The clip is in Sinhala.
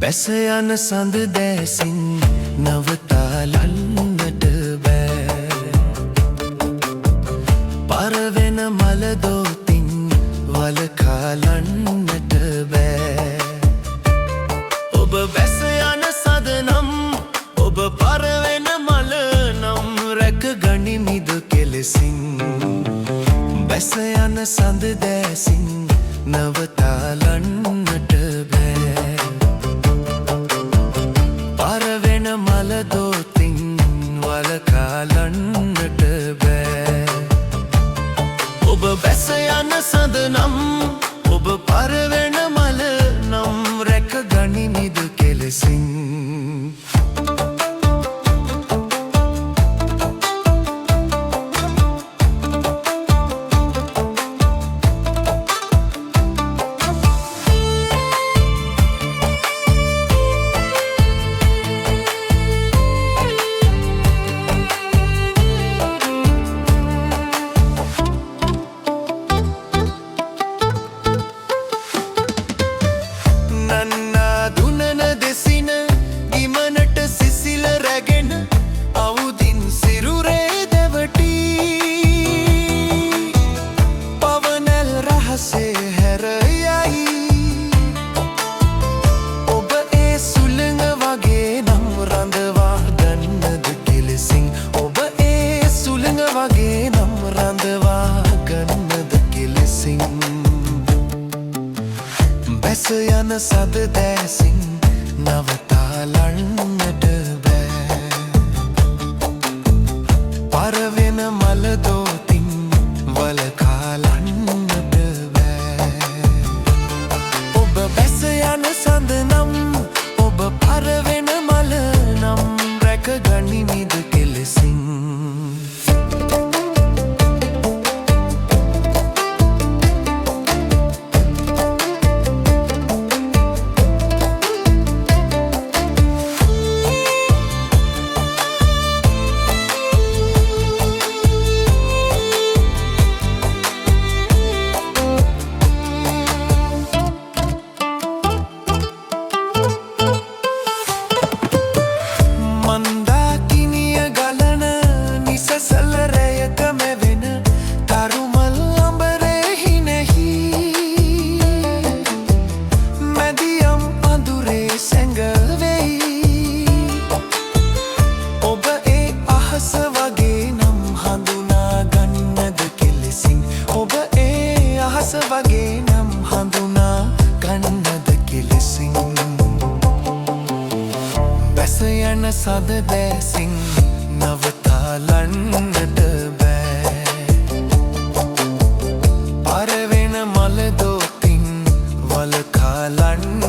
බැස යන සඳ දැසින් නවතාලන්නට බෑ පරවෙන මල දෝතින් වලකාලන්නට බෑ ඔබ බැස යන සඳ නම් ඔබ පරවෙන මල නම් රැක ගනිමිද කෙලෙසින් බැස යන සඳ දැසින් නවතාලන්නට බෑ පරවෙන මල දෝතින් වලකාලන්නට බෑ ඔබ බැස යන සඳ නම් ඔබ පරවෙන මල නම් රැක ගනිමිද කෙලෙසින් බැස යන සඳ දැසින් නවතාලන්නට බෑ පරවෙන මල දෝතින් වලකාලන්නට බෑ ඔබ බැස යන සඳ නම් ඔබ පරවෙන මල නම් රැක ගනිමිද කෙලෙසින් වගේ නම් හඳුනා ගන්නද කෙලෙසින් බැස යන සඳ දැසින් නවතාලන්නට බෑ පරවෙන මල දෝතින් වලකාලන්න